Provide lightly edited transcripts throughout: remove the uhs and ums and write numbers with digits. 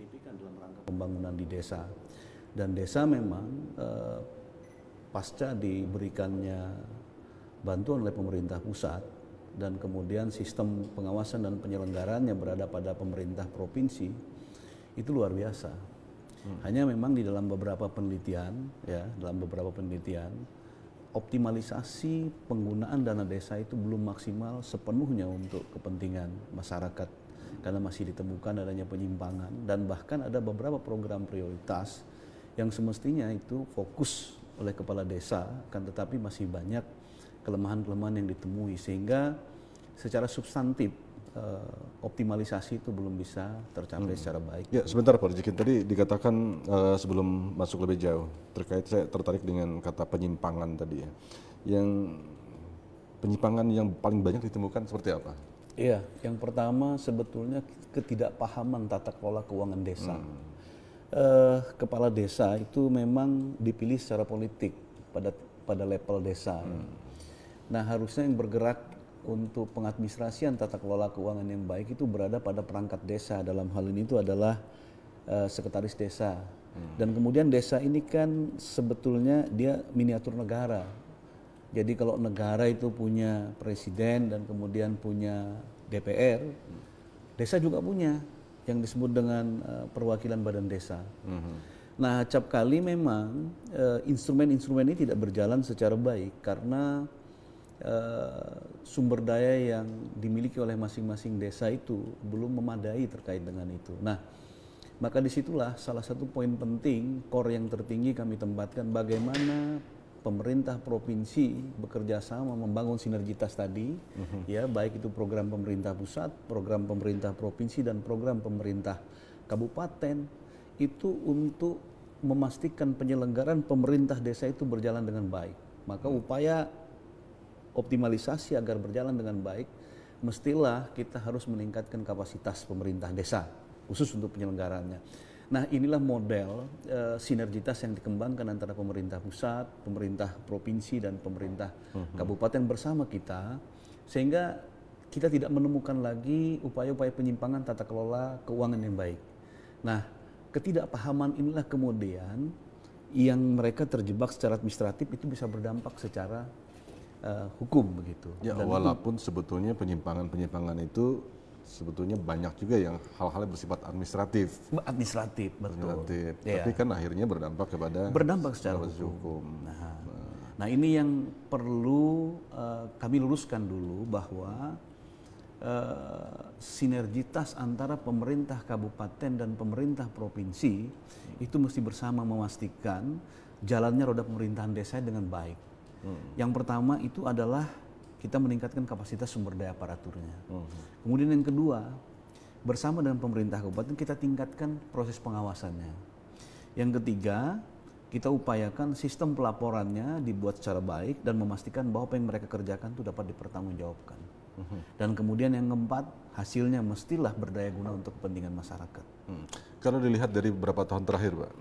signifikan dalam rangka pembangunan di desa. Dan desa memang pasca diberikannya bantuan oleh pemerintah pusat dan kemudian sistem pengawasan dan penyelenggarannya berada pada pemerintah provinsi, itu luar biasa. Hanya memang di dalam beberapa penelitian, optimalisasi penggunaan dana desa itu belum maksimal sepenuhnya untuk kepentingan masyarakat karena masih ditemukan adanya penyimpangan dan bahkan ada beberapa program prioritas yang semestinya itu fokus oleh kepala desa, kan tetapi masih banyak kelemahan-kelemahan yang ditemui sehingga secara substantif optimalisasi itu belum bisa tercapai secara baik. Ya, sebentar Pak Rizikin, tadi dikatakan sebelum masuk lebih jauh terkait, saya tertarik dengan kata penyimpangan tadi ya. Yang penyimpangan yang paling banyak ditemukan seperti apa? Iya, yang pertama sebetulnya ketidakpahaman tata kelola keuangan desa. Kepala desa itu memang dipilih secara politik pada level desa. Nah, harusnya yang bergerak untuk pengadministrasian tata kelola keuangan yang baik itu berada pada perangkat desa. Dalam hal ini itu adalah sekretaris desa. Dan kemudian desa ini kan sebetulnya dia miniatur negara. Jadi kalau negara itu punya presiden dan kemudian punya DPR, desa juga punya yang disebut dengan perwakilan badan desa. Nah, acap kali memang instrumen-instrumen ini tidak berjalan secara baik karena sumber daya yang dimiliki oleh masing-masing desa itu belum memadai terkait dengan itu. Nah, maka disitulah salah satu poin penting, core yang tertinggi kami tempatkan bagaimana pemerintah provinsi bekerja sama membangun sinergitas tadi, ya baik itu program pemerintah pusat, program pemerintah provinsi dan program pemerintah kabupaten itu untuk memastikan penyelenggaraan pemerintah desa itu berjalan dengan baik. Maka upaya optimalisasi agar berjalan dengan baik, mestilah kita harus meningkatkan kapasitas pemerintah desa, khusus untuk penyelenggaraannya. Nah, inilah model sinergitas yang dikembangkan antara pemerintah pusat, pemerintah provinsi, dan pemerintah kabupaten bersama kita, sehingga kita tidak menemukan lagi upaya-upaya penyimpangan tata kelola keuangan yang baik. Nah, ketidakpahaman inilah kemudian yang mereka terjebak secara administratif itu bisa berdampak secara hukum begitu. Ya, dan walaupun sebetulnya penyimpangan-penyimpangan itu sebetulnya banyak juga yang hal-hal yang bersifat administratif. Administratif, betul. Tapi kan akhirnya berdampak secara hukum. Nah, ini yang perlu kami luruskan dulu bahwa sinergitas antara pemerintah kabupaten dan pemerintah provinsi itu mesti bersama memastikan jalannya roda pemerintahan desa dengan baik. Yang pertama itu adalah kita meningkatkan kapasitas sumber daya aparaturnya. Kemudian yang kedua, bersama dengan pemerintah kabupaten kita tingkatkan proses pengawasannya. Yang ketiga, kita upayakan sistem pelaporannya dibuat secara baik dan memastikan bahwa apa yang mereka kerjakan itu dapat dipertanggungjawabkan. Dan kemudian yang keempat, hasilnya mestilah berdaya guna untuk kepentingan masyarakat. Kalau dilihat dari beberapa tahun terakhir, Pak,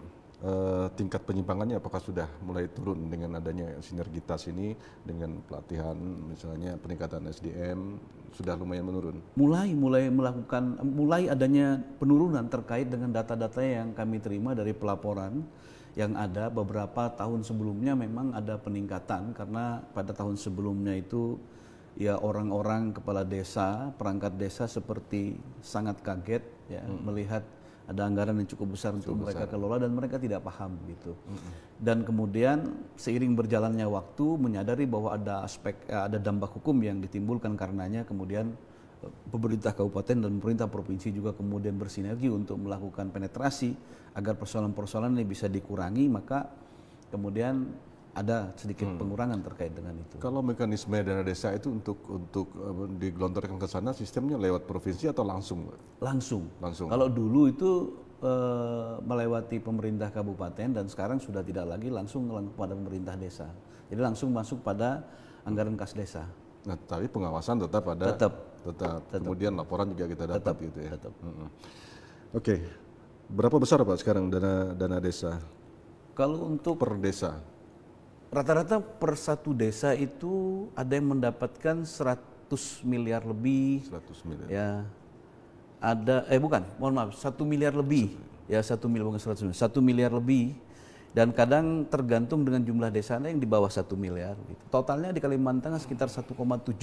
tingkat penyimpangannya apakah sudah mulai turun dengan adanya sinergitas ini, dengan pelatihan misalnya peningkatan SDM sudah lumayan menurun? Mulai adanya penurunan terkait dengan data-data yang kami terima dari pelaporan yang ada. Beberapa tahun sebelumnya memang ada peningkatan karena pada tahun sebelumnya itu ya orang-orang kepala desa, perangkat desa seperti sangat kaget ya melihat ada anggaran yang cukup besar untuk mereka kelola dan mereka tidak paham gitu. Dan kemudian seiring berjalannya waktu menyadari bahwa ada dampak hukum yang ditimbulkan karenanya, kemudian pemerintah kabupaten dan pemerintah provinsi juga kemudian bersinergi untuk melakukan penetrasi agar persoalan-persoalan ini bisa dikurangi, maka kemudian ada sedikit pengurangan terkait dengan itu. Kalau mekanisme dana desa itu untuk digelontorkan ke sana sistemnya lewat provinsi atau langsung? Langsung. Kalau dulu itu melewati pemerintah kabupaten dan sekarang sudah tidak lagi langsung kepada pemerintah desa. Jadi langsung masuk pada anggaran kas desa. Nah, tapi pengawasan tetap ada. Tetap. Kemudian laporan juga kita dapat gitu ya. Oke. Berapa besar Pak sekarang dana desa? Kalau untuk per desa? Rata-rata per satu desa itu ada yang mendapatkan 100 miliar lebih. 100 miliar. Ya. Ada mohon maaf, 1 miliar lebih Ya 1 miliar lebih. Dan kadang tergantung dengan jumlah desanya yang di bawah 1 miliar. Gitu. Totalnya di Kalimantan sekitar 1,7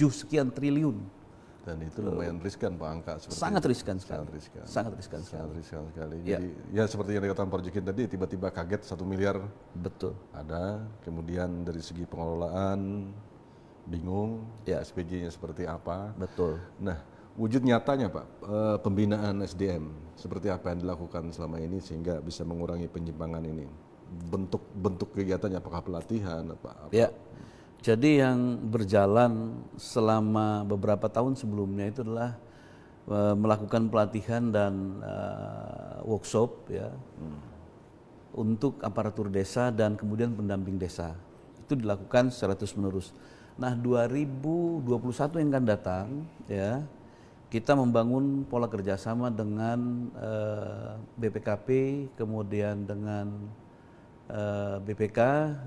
sekian triliun. Dan itu lumayan riskan Pak angka seperti Sangat itu. riskan sekali. Sangat riskan. Sangat riskan sekali. Sangat riskan sekali. Ya. Jadi ya seperti yang dikatakan Pak Jukin tadi, tiba-tiba kaget 1 miliar Betul. ada, kemudian dari segi pengelolaan bingung, Ya. SPG-nya seperti apa. Betul. Nah, wujud nyatanya Pak, pembinaan SDM seperti apa yang dilakukan selama ini sehingga bisa mengurangi penyimpangan ini? Bentuk kegiatannya apakah pelatihan apa? Ya. Jadi yang berjalan selama beberapa tahun sebelumnya itu adalah melakukan pelatihan dan workshop ya untuk aparatur desa dan kemudian pendamping desa. Itu dilakukan secara terus-menerus. Nah, 2021 yang akan datang ya, kita membangun pola kerjasama dengan BPKP, kemudian dengan BPK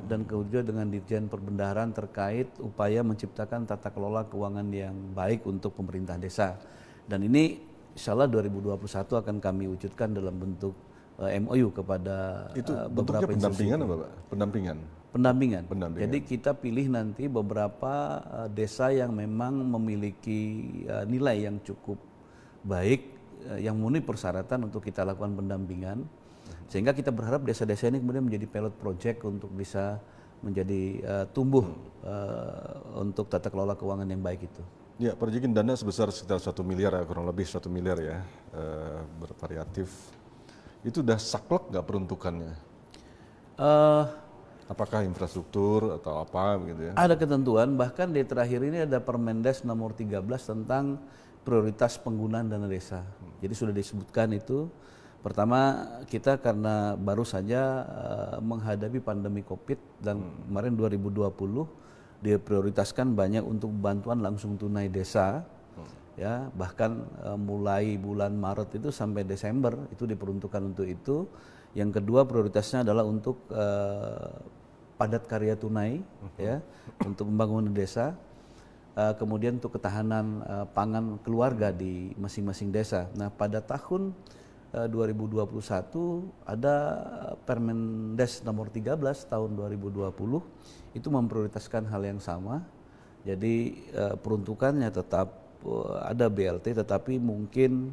dan kemudian dengan Ditjen Perbendaharaan terkait upaya menciptakan tata kelola keuangan yang baik untuk pemerintah desa. Dan ini insya Allah 2021 akan kami wujudkan dalam bentuk MOU kepada Itu beberapa bentuknya pendampingan institusi. apa Pak? Pendampingan. Pendampingan. Pendampingan. Jadi kita pilih nanti beberapa desa yang memang memiliki nilai yang cukup baik, yang memenuhi persyaratan untuk kita lakukan pendampingan. Sehingga kita berharap desa-desa ini kemudian menjadi pilot project untuk bisa menjadi tumbuh untuk tata kelola keuangan yang baik itu. Ya, Pak Jukin, dana sebesar sekitar 1 miliar, kurang lebih 1 miliar ya, bervariatif. Itu udah saklek nggak peruntukannya? Apakah infrastruktur atau apa begitu ya? Ada ketentuan, bahkan di terakhir ini ada Permendes nomor 13 tentang prioritas penggunaan dana desa. Jadi sudah disebutkan itu. Pertama, kita karena baru saja menghadapi pandemi COVID dan kemarin 2020 diprioritaskan banyak untuk bantuan langsung tunai desa. Ya, bahkan mulai bulan Maret itu sampai Desember itu diperuntukkan untuk itu. Yang kedua prioritasnya adalah untuk padat karya tunai, ya, untuk pembangunan desa. Kemudian untuk ketahanan pangan keluarga di masing-masing desa. Nah, pada tahun 2021 ada Permendes nomor 13 tahun 2020 itu memprioritaskan hal yang sama. Jadi peruntukannya tetap ada BLT, tetapi mungkin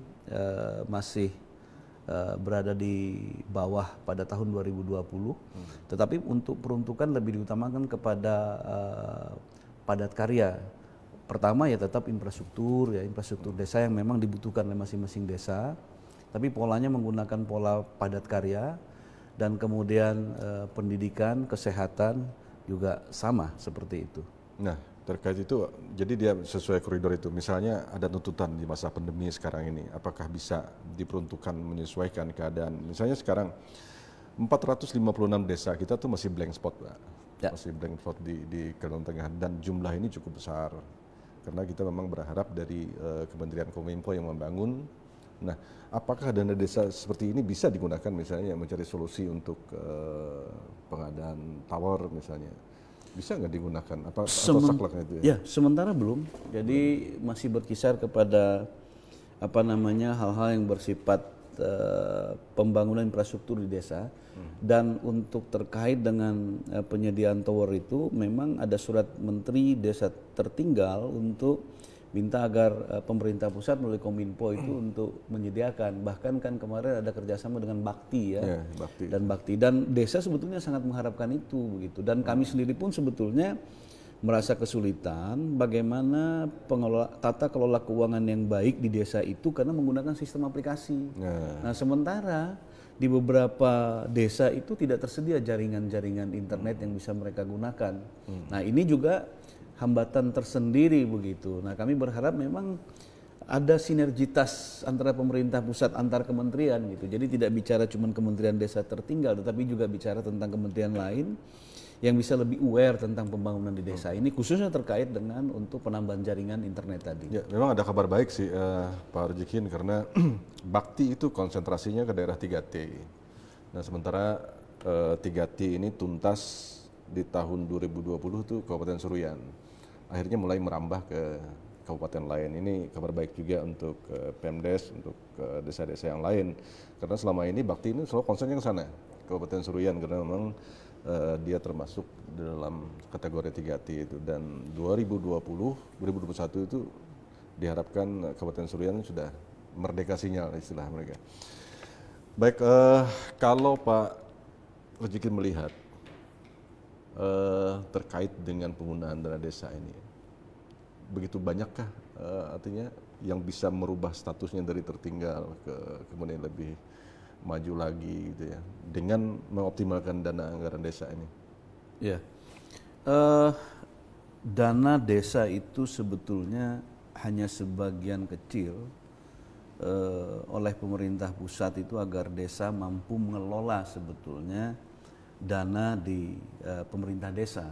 masih berada di bawah pada tahun 2020. Tetapi untuk peruntukan lebih diutamakan kepada padat karya. Pertama ya tetap infrastruktur ya, infrastruktur desa yang memang dibutuhkan oleh masing-masing desa. Tapi polanya menggunakan pola padat karya dan kemudian pendidikan, kesehatan juga sama seperti itu. Nah, terkait itu, jadi dia sesuai koridor itu. Misalnya ada tuntutan di masa pandemi sekarang ini, apakah bisa diperuntukkan menyesuaikan keadaan? Misalnya sekarang 456 desa kita tuh masih blank spot, Pak. Ya. Masih blank spot di Kalimantan Tengah dan jumlah ini cukup besar. Karena kita memang berharap dari Kementerian Kominfo yang membangun. Nah, apakah dana desa seperti ini bisa digunakan misalnya mencari solusi untuk pengadaan tower misalnya? Bisa nggak digunakan? Atau sakleknya itu ya? Ya, sementara belum. Jadi masih berkisar kepada hal-hal yang bersifat pembangunan infrastruktur di desa. Dan untuk terkait dengan penyediaan tower itu memang ada surat Menteri Desa tertinggal untuk minta agar pemerintah pusat melalui Kominfo itu untuk menyediakan. Bahkan kan kemarin ada kerjasama dengan Bakti ya, Bakti dan desa sebetulnya sangat mengharapkan itu begitu. Dan kami sendiri pun sebetulnya merasa kesulitan bagaimana tata kelola keuangan yang baik di desa itu karena menggunakan sistem aplikasi. Nah, sementara di beberapa desa itu tidak tersedia jaringan-jaringan internet yang bisa mereka gunakan. Nah, ini juga hambatan tersendiri begitu. Nah, kami berharap memang ada sinergitas antara pemerintah pusat antar kementerian gitu. Jadi tidak bicara cuma Kementerian Desa tertinggal, tetapi juga bicara tentang kementerian lain yang bisa lebih aware tentang pembangunan di desa ini, khususnya terkait dengan untuk penambahan jaringan internet tadi. Ya, memang ada kabar baik sih Pak Rujikin, karena Bakti itu konsentrasinya ke daerah 3T. Nah, sementara 3T ini tuntas di tahun 2020 itu Kabupaten Seruyan. Akhirnya mulai merambah ke kabupaten lain. Ini kabar baik juga untuk Pemdes, untuk desa-desa yang lain. Karena selama ini Bakti ini selalu konsennya ke sana, Kabupaten Seruyan, karena memang dia termasuk dalam kategori 3T itu. Dan 2021 itu diharapkan Kabupaten Seruyan sudah merdeka sinyal istilah mereka. Baik, kalau Pak Rezekin melihat terkait dengan penggunaan dana desa ini, begitu banyakkah artinya yang bisa merubah statusnya dari tertinggal ke kemudian lebih maju lagi gitu ya, dengan mengoptimalkan dana anggaran desa ini? Ya, dana desa itu sebetulnya hanya sebagian kecil oleh pemerintah pusat itu agar desa mampu mengelola sebetulnya dana di pemerintah desa.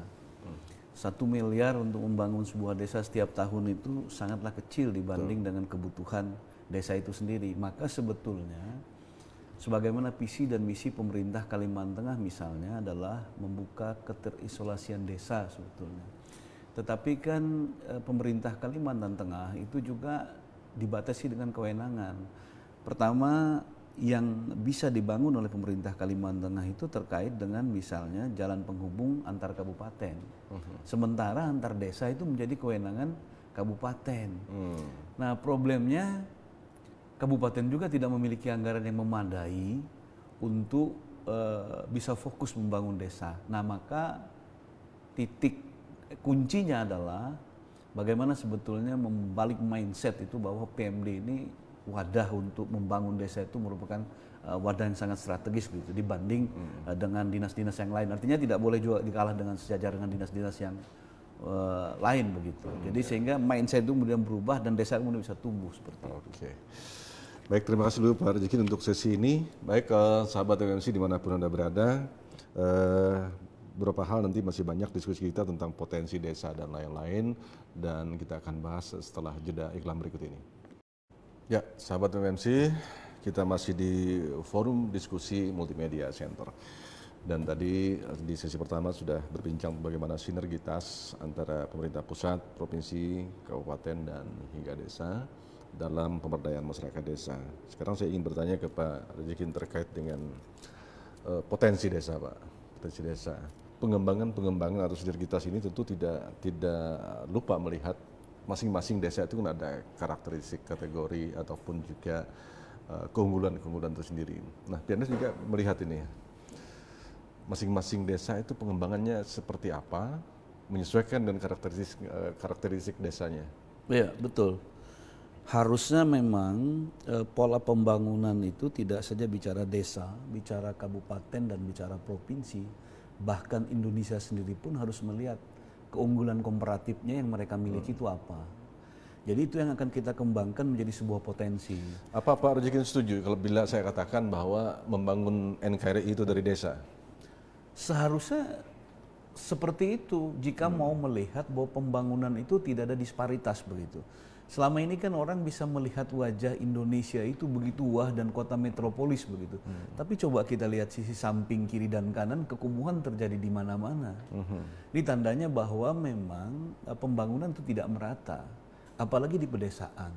1 miliar untuk membangun sebuah desa setiap tahun itu sangatlah kecil dibanding dengan kebutuhan desa itu sendiri. Maka sebetulnya sebagaimana visi dan misi pemerintah Kalimantan Tengah misalnya adalah membuka keterisolasian desa sebetulnya. Tetapi kan pemerintah Kalimantan Tengah itu juga dibatasi dengan kewenangan. Pertama, yang bisa dibangun oleh pemerintah Kalimantan Tengah itu terkait dengan misalnya jalan penghubung antar kabupaten. Sementara antar desa itu menjadi kewenangan kabupaten. Nah, problemnya kabupaten juga tidak memiliki anggaran yang memadai untuk bisa fokus membangun desa. Nah, maka titik kuncinya adalah bagaimana sebetulnya membalik mindset itu bahwa PMD ini wadah untuk membangun desa itu merupakan wadah yang sangat strategis gitu dibanding dengan dinas-dinas yang lain. Artinya tidak boleh juga dikalah dengan sejajar dengan dinas-dinas yang lain begitu. Jadi sehingga mindset itu kemudian berubah dan desa kemudian bisa tumbuh seperti itu. Oke. Baik, terima kasih dulu Pak Rezekin untuk sesi ini. Baik, sahabat MMC dimanapun Anda berada, beberapa hal nanti masih banyak diskusi kita tentang potensi desa dan lain-lain, dan kita akan bahas setelah jeda iklan berikut ini. Ya, sahabat MMC, kita masih di forum diskusi Multimedia Center. Dan tadi di sesi pertama sudah berbincang bagaimana sinergitas antara pemerintah pusat, provinsi, kabupaten, dan hingga desa dalam pemberdayaan masyarakat desa. Sekarang saya ingin bertanya ke Pak Rezekin terkait dengan potensi desa, Pak. Potensi desa. Pengembangan atau sinergitas ini tentu tidak lupa melihat masing-masing desa itu kan ada karakteristik kategori ataupun juga keunggulan tersendiri. Nah, PNS juga melihat ini, masing-masing desa itu pengembangannya seperti apa, menyesuaikan dengan karakteristik desanya. Iya, betul. Harusnya memang pola pembangunan itu tidak saja bicara desa, bicara kabupaten dan bicara provinsi, bahkan Indonesia sendiri pun harus melihat keunggulan komparatifnya yang mereka miliki itu apa. Jadi itu yang akan kita kembangkan menjadi sebuah potensi. Apa Pak Rezekin setuju kalau bila saya katakan bahwa membangun NKRI itu dari desa? Seharusnya seperti itu jika mau melihat bahwa pembangunan itu tidak ada disparitas begitu. Selama ini kan orang bisa melihat wajah Indonesia itu begitu wah dan kota metropolis begitu. Tapi coba kita lihat sisi samping, kiri dan kanan, kekumuhan terjadi di mana-mana. Ini tandanya bahwa memang pembangunan itu tidak merata, apalagi di pedesaan.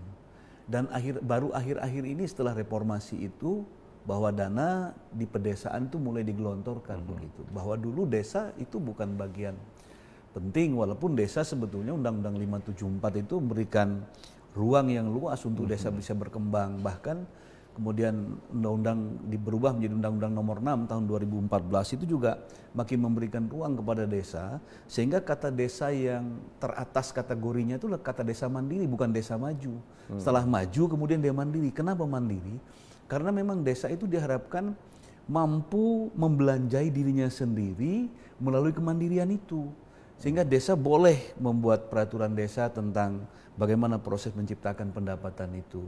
Dan baru akhir-akhir ini setelah reformasi itu, bahwa dana di pedesaan itu mulai digelontorkan begitu. Bahwa dulu desa itu bukan bagian penting, walaupun desa sebetulnya Undang-Undang 574 itu memberikan ruang yang luas untuk desa bisa berkembang. Bahkan kemudian undang-undang berubah menjadi Undang-Undang Nomor 6 tahun 2014 itu juga makin memberikan ruang kepada desa, sehingga kata desa yang teratas kategorinya itu kata desa mandiri, bukan desa maju. Setelah maju kemudian dia mandiri. Kenapa mandiri? Karena memang desa itu diharapkan mampu membelanjai dirinya sendiri melalui kemandirian itu. Sehingga desa boleh membuat peraturan desa tentang bagaimana proses menciptakan pendapatan itu.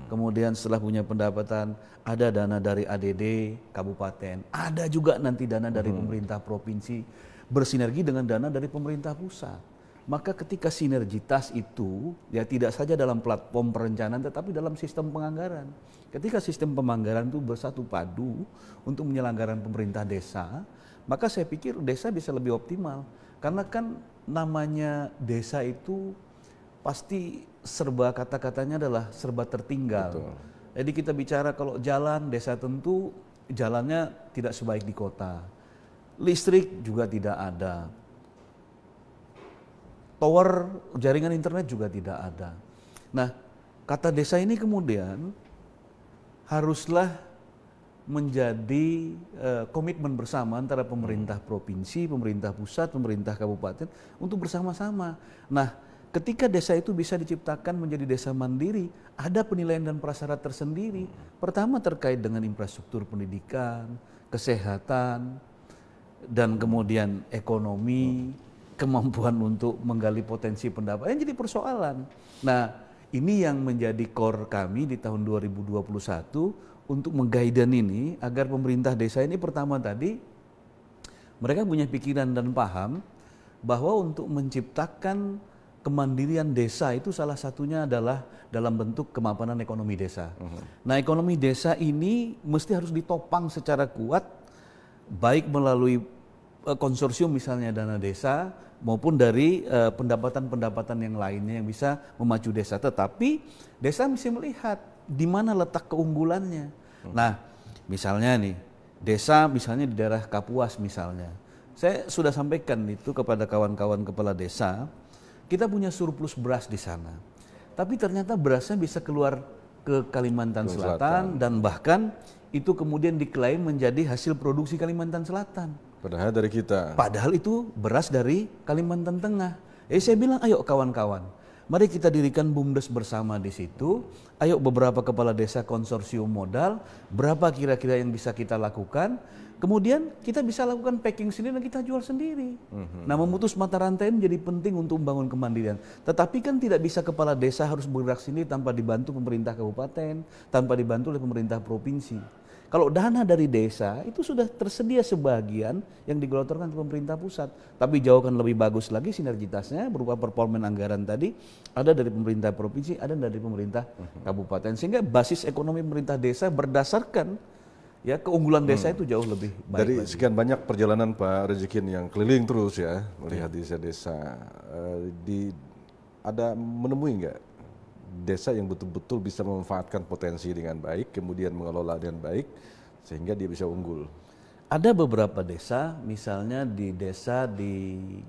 Kemudian setelah punya pendapatan, ada dana dari ADD kabupaten, ada juga nanti dana dari pemerintah provinsi, bersinergi dengan dana dari pemerintah pusat. Maka ketika sinergitas itu, ya tidak saja dalam platform perencanaan, tetapi dalam sistem penganggaran. Ketika sistem penganggaran itu bersatu padu untuk penyelenggaraan pemerintah desa, maka saya pikir desa bisa lebih optimal. Karena kan namanya desa itu pasti serba kata-katanya adalah serba tertinggal. Betul. Jadi kita bicara kalau jalan desa tentu jalannya tidak sebaik di kota. Listrik juga tidak ada. Tower jaringan internet juga tidak ada. Nah, kata desa ini kemudian haruslah menjadi komitmen bersama antara pemerintah provinsi, pemerintah pusat, pemerintah kabupaten untuk bersama-sama. Nah, ketika desa itu bisa diciptakan menjadi desa mandiri, ada penilaian dan prasyarat tersendiri. Pertama terkait dengan infrastruktur pendidikan, kesehatan, dan kemudian ekonomi, kemampuan untuk menggali potensi pendapatan jadi persoalan. Nah, ini yang menjadi core kami di tahun 2021 untuk mengguiden ini agar pemerintah desa ini pertama tadi mereka punya pikiran dan paham bahwa untuk menciptakan kemandirian desa itu salah satunya adalah dalam bentuk kemapanan ekonomi desa. Nah, ekonomi desa ini mesti harus ditopang secara kuat baik melalui konsorsium misalnya dana desa maupun dari pendapatan-pendapatan yang lainnya yang bisa memacu desa. Tetapi desa mesti melihat di mana letak keunggulannya. Nah, misalnya nih, desa misalnya di daerah Kapuas misalnya. Saya sudah sampaikan itu kepada kawan-kawan kepala desa, kita punya surplus beras di sana. Tapi ternyata berasnya bisa keluar ke Kalimantan Selatan dan bahkan itu kemudian diklaim menjadi hasil produksi Kalimantan Selatan. Padahal dari kita. Padahal itu beras dari Kalimantan Tengah. Saya bilang, ayo kawan-kawan, mari kita dirikan BUMDes bersama di situ. Ayo beberapa kepala desa konsorsium modal, berapa kira-kira yang bisa kita lakukan. Kemudian kita bisa lakukan packing sendiri dan kita jual sendiri. Nah, memutus mata rantai menjadi penting untuk membangun kemandirian. Tetapi kan tidak bisa kepala desa harus bergerak sendiri tanpa dibantu pemerintah kabupaten, tanpa dibantu oleh pemerintah provinsi. Kalau dana dari desa itu sudah tersedia sebagian yang digelontorkan ke pemerintah pusat. Tapi jauh kan lebih bagus lagi sinergitasnya berupa performan anggaran tadi ada dari pemerintah provinsi, ada dari pemerintah kabupaten. Sehingga basis ekonomi pemerintah desa berdasarkan ya keunggulan desa itu jauh lebih baik. Dari lagi. sekian banyak perjalanan Pak Rezekin yang keliling terus ya melihat desa-desa, ada menemui nggak desa yang betul-betul bisa memanfaatkan potensi dengan baik, kemudian mengelola dengan baik, sehingga dia bisa unggul? Ada beberapa desa, misalnya di desa di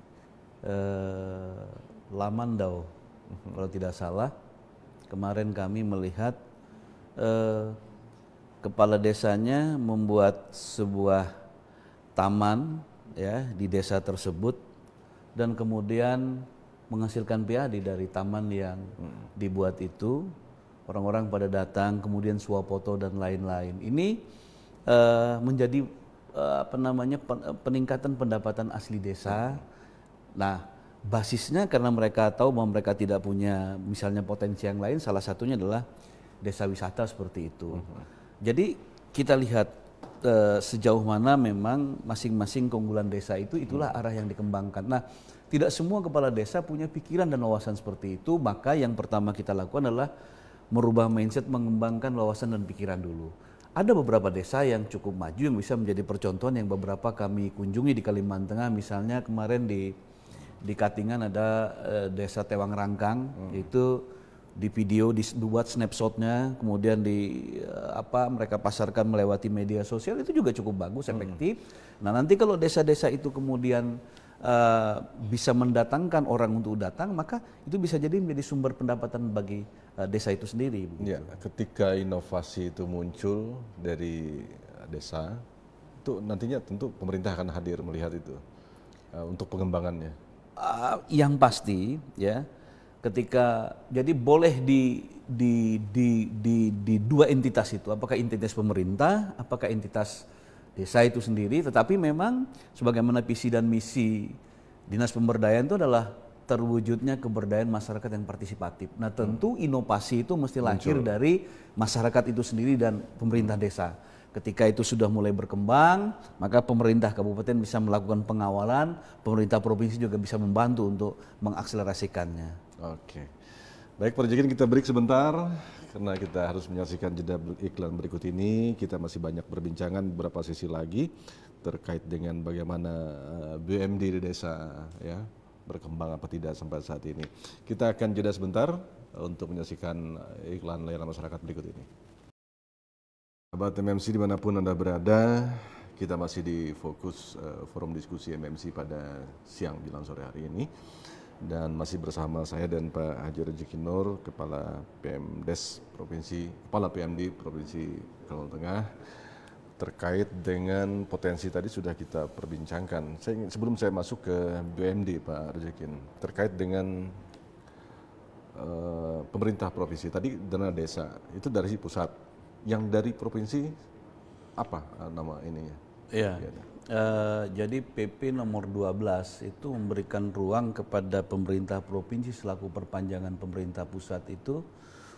Lamandau, kalau tidak salah, kemarin kami melihat kepala desanya membuat sebuah taman ya di desa tersebut dan kemudian menghasilkan PAD dari taman yang dibuat itu. Orang-orang pada datang, kemudian swafoto dan lain-lain. Ini menjadi peningkatan pendapatan asli desa. Nah, basisnya karena mereka tahu bahwa mereka tidak punya misalnya potensi yang lain, salah satunya adalah desa wisata seperti itu. Jadi kita lihat sejauh mana memang masing-masing keunggulan desa itu, itulah arah yang dikembangkan. Nah, tidak semua kepala desa punya pikiran dan wawasan seperti itu, maka yang pertama kita lakukan adalah merubah mindset, mengembangkan wawasan dan pikiran dulu. Ada beberapa desa yang cukup maju yang bisa menjadi percontohan yang beberapa kami kunjungi di Kalimantan Tengah, misalnya kemarin di Katingan ada desa Tewang Rangkang, itu di video dibuat snapshotnya, kemudian mereka pasarkan melewati media sosial, itu juga cukup bagus, efektif. Nah, nanti kalau desa-desa itu kemudian bisa mendatangkan orang untuk datang, maka itu bisa jadi menjadi sumber pendapatan bagi desa itu sendiri. Ya, ketika inovasi itu muncul dari desa, itu nantinya tentu pemerintah akan hadir melihat itu untuk pengembangannya. Yang pasti, ya, ketika jadi boleh di dua entitas itu, apakah entitas pemerintah, apakah entitas desa itu sendiri, tetapi memang sebagaimana visi dan misi Dinas Pemberdayaan itu adalah terwujudnya keberdayaan masyarakat yang partisipatif. Nah, tentu inovasi itu mesti lahir dari masyarakat itu sendiri dan pemerintah desa. Ketika itu sudah mulai berkembang, maka pemerintah kabupaten bisa melakukan pengawalan, pemerintah provinsi juga bisa membantu untuk mengakselerasikannya. Oke. Baik, Pak Rezekin, kita break sebentar karena kita harus menyaksikan jeda iklan berikut ini. Kita masih banyak perbincangan beberapa sesi lagi terkait dengan bagaimana BUMD di desa ya berkembang apa tidak sampai saat ini. Kita akan jeda sebentar, untuk menyaksikan iklan layanan masyarakat berikut ini. Sahabat MMC dimanapun Anda berada, kita masih di fokus forum diskusi MMC pada siang jelang sore hari ini. Dan masih bersama saya dan Pak Haji Rezeki Nur, Kepala PMDes Provinsi, Kepala PMD Provinsi Kalimantan Tengah, terkait dengan potensi tadi sudah kita perbincangkan. Sebelum saya masuk ke BMD Pak Rezeki, terkait dengan pemerintah provinsi, tadi dana desa itu dari pusat. Yang dari provinsi apa nama ininya? Iya. Jadi PP nomor 12 itu memberikan ruang kepada pemerintah provinsi selaku perpanjangan pemerintah pusat itu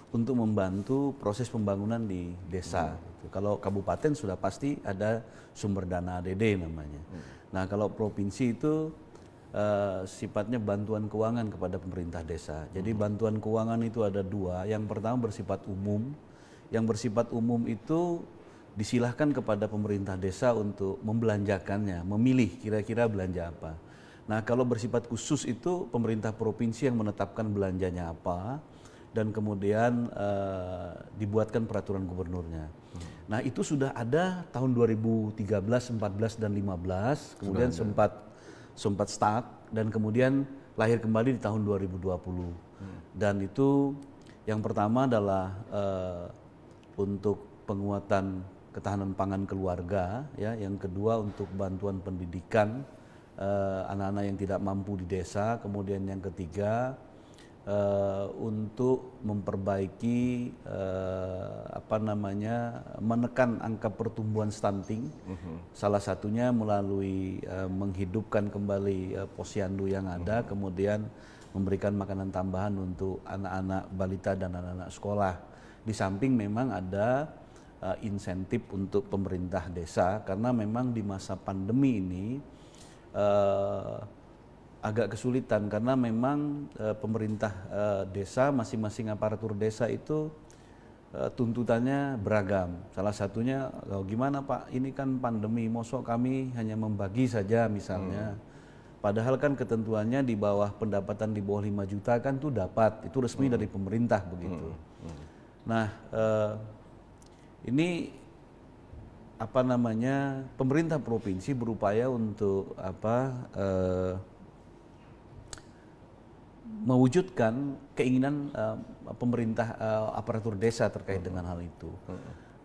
untuk membantu proses pembangunan di desa. Kalau kabupaten sudah pasti ada sumber dana ADD namanya. Nah kalau provinsi itu sifatnya bantuan keuangan kepada pemerintah desa. Jadi bantuan keuangan itu ada dua. Yang pertama bersifat umum. Yang bersifat umum itu disilahkan kepada pemerintah desa untuk membelanjakannya, memilih kira-kira belanja apa. Nah kalau bersifat khusus itu pemerintah provinsi yang menetapkan belanjanya apa dan kemudian dibuatkan peraturan gubernurnya. Nah itu sudah ada tahun 2013, 14 dan 15, kemudian sempat stuck dan kemudian lahir kembali di tahun 2020. Dan itu yang pertama adalah untuk penguatan ketahanan pangan keluarga, ya. Yang kedua untuk bantuan pendidikan anak-anak yang tidak mampu di desa. Kemudian yang ketiga untuk memperbaiki menekan angka pertumbuhan stunting. Salah satunya melalui menghidupkan kembali posyandu yang ada, kemudian memberikan makanan tambahan untuk anak-anak balita dan anak-anak sekolah. Di samping memang ada insentif untuk pemerintah desa karena memang di masa pandemi ini agak kesulitan karena memang pemerintah desa, masing-masing aparatur desa itu tuntutannya beragam. Salah satunya, gimana Pak, ini kan pandemi, mosok kami hanya membagi saja misalnya. Padahal kan ketentuannya di bawah pendapatan di bawah 5 juta kan tuh dapat, itu resmi dari pemerintah begitu. Nah, ini pemerintah provinsi berupaya untuk mewujudkan keinginan pemerintah aparatur desa terkait dengan hal itu.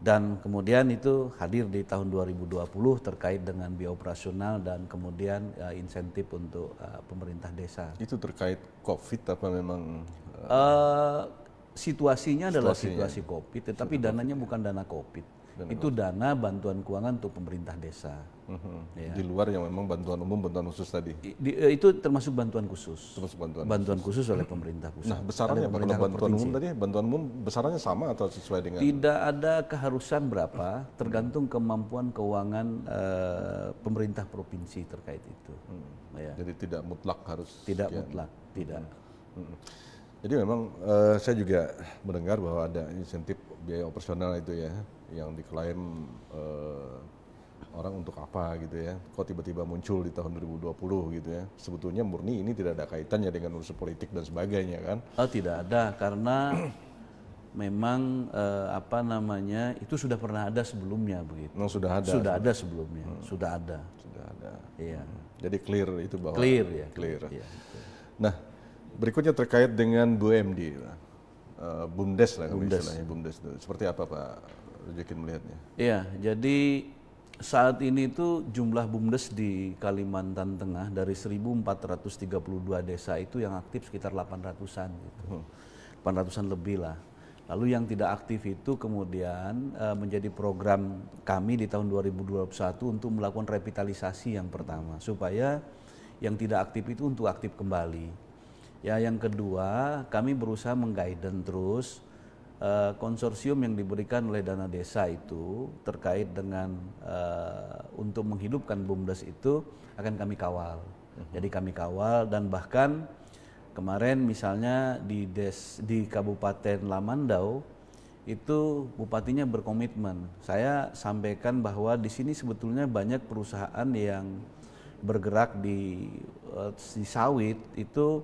Dan kemudian itu hadir di tahun 2020 terkait dengan biaya operasional dan kemudian insentif untuk pemerintah desa. Itu terkait COVID apa memang? Situasinya adalah situasi COVID, tetapi dananya bukan dana COVID. Itu dana bantuan keuangan untuk pemerintah desa. Ya. Di luar yang memang bantuan umum, bantuan khusus tadi? Itu termasuk bantuan khusus. Termasuk bantuan khusus oleh pemerintah pusat. Nah besarannya Pak, kalau bantuan umum tadi, bantuan umum besarannya sama atau sesuai dengan? Tidak ada keharusan berapa, tergantung kemampuan keuangan pemerintah provinsi terkait itu. Ya. Jadi tidak mutlak harus? Tidak mutlak, tidak. Jadi memang saya juga mendengar bahwa ada insentif biaya operasional itu ya, yang diklaim orang untuk apa gitu ya, kok tiba-tiba muncul di tahun 2020 gitu ya. Sebetulnya murni ini tidak ada kaitannya dengan urusan politik dan sebagainya kan? Oh tidak ada, karena memang itu sudah pernah ada sebelumnya begitu. Memang sudah ada? Sudah ada sebelumnya, sudah ada. Sudah ada. Iya. Jadi clear itu bahwa? Clear ya. Clear. Iya, nah, berikutnya terkait dengan BUMD, BUMDes lah istilahnya, BUMDes itu. Seperti apa Pak Rezeki melihatnya? Iya, jadi saat ini itu jumlah BUMDes di Kalimantan Tengah dari 1.432 desa itu yang aktif sekitar 800-an gitu. 800-an lebih lah. Lalu yang tidak aktif itu kemudian menjadi program kami di tahun 2021 untuk melakukan revitalisasi yang pertama, supaya yang tidak aktif itu untuk aktif kembali. Ya, yang kedua, kami berusaha mengguidance terus konsorsium yang diberikan oleh dana desa itu terkait dengan untuk menghidupkan BUMDes itu akan kami kawal. Jadi kami kawal, dan bahkan kemarin misalnya di Kabupaten Lamandau itu bupatinya berkomitmen. Saya sampaikan bahwa di sini sebetulnya banyak perusahaan yang bergerak di sawit itu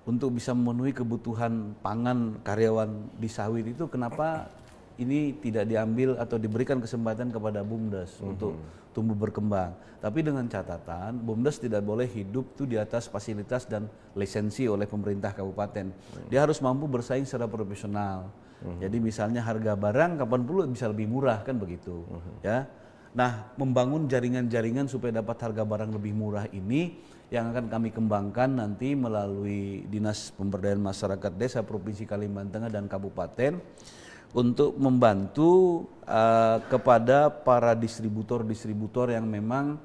untuk bisa memenuhi kebutuhan pangan karyawan di sawit itu, kenapa ini tidak diambil atau diberikan kesempatan kepada BUMDes untuk tumbuh berkembang. Tapi dengan catatan BUMDes tidak boleh hidup tuh di atas fasilitas dan lisensi oleh pemerintah kabupaten. Dia harus mampu bersaing secara profesional. Jadi misalnya harga barang kapan perlu bisa lebih murah, kan begitu. Ya. Nah, membangun jaringan-jaringan supaya dapat harga barang lebih murah ini yang akan kami kembangkan nanti melalui Dinas Pemberdayaan Masyarakat Desa Provinsi Kalimantan Tengah dan Kabupaten untuk membantu kepada para distributor-distributor yang memang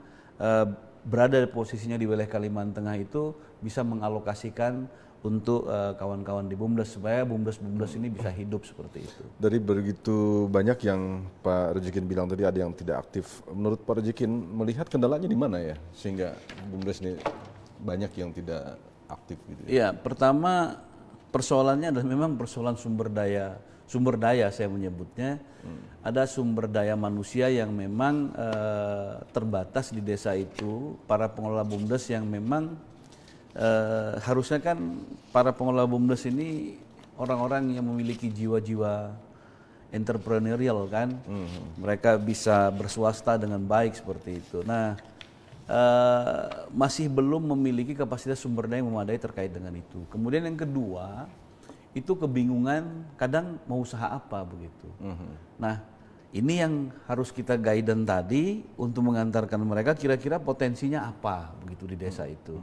berada posisinya di wilayah Kalimantan Tengah itu bisa mengalokasikan untuk kawan-kawan di BUMDes supaya BUMDes ini bisa hidup seperti itu. Dari begitu banyak yang Pak Rezekin bilang tadi ada yang tidak aktif. Menurut Pak Rezekin melihat kendalanya di mana ya sehingga BUMDes ini banyak yang tidak aktif gitu ya? Iya, pertama persoalannya adalah memang persoalan sumber daya saya menyebutnya. Ada sumber daya manusia yang memang terbatas di desa itu, para pengelola BUMDes yang memang harusnya kan para pengelola BUMDes ini orang-orang yang memiliki jiwa-jiwa entrepreneurial kan, mereka bisa bersuasta dengan baik seperti itu. Nah, masih belum memiliki kapasitas sumber daya yang memadai terkait dengan itu. Kemudian yang kedua, itu kebingungan kadang mau usaha apa begitu. Nah, ini yang harus kita guidance tadi untuk mengantarkan mereka kira-kira potensinya apa begitu di desa itu.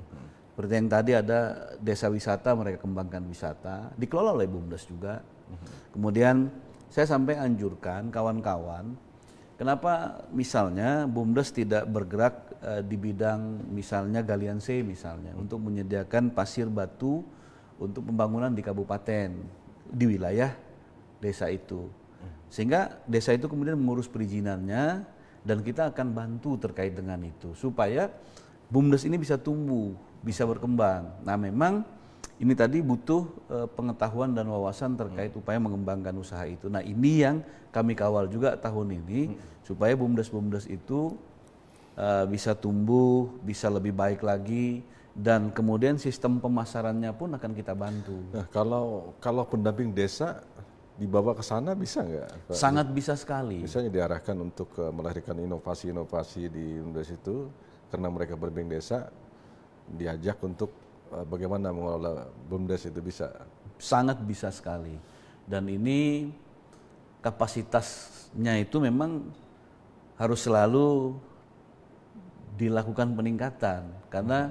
Seperti yang tadi ada desa wisata, mereka kembangkan wisata, dikelola oleh BUMDes juga. Kemudian saya sampai anjurkan kawan-kawan, kenapa misalnya BUMDes tidak bergerak di bidang misalnya galian C misalnya, untuk menyediakan pasir batu untuk pembangunan di kabupaten, di wilayah desa itu. Sehingga desa itu kemudian mengurus perizinannya dan kita akan bantu terkait dengan itu, supaya BUMDes ini bisa tumbuh, bisa berkembang. Nah, memang ini tadi butuh pengetahuan dan wawasan terkait upaya mengembangkan usaha itu. Nah, ini yang kami kawal juga tahun ini supaya BUMDes itu bisa tumbuh, bisa lebih baik lagi, dan kemudian sistem pemasarannya pun akan kita bantu. Nah, kalau pendamping desa dibawa ke sana bisa nggak? Sangat bisa sekali. Misalnya diarahkan untuk melahirkan inovasi-inovasi di BUMDes itu, karena mereka berbimbing desa, diajak untuk bagaimana mengelola BUMDes itu bisa? Sangat bisa sekali. Dan ini kapasitasnya itu memang harus selalu dilakukan peningkatan. Karena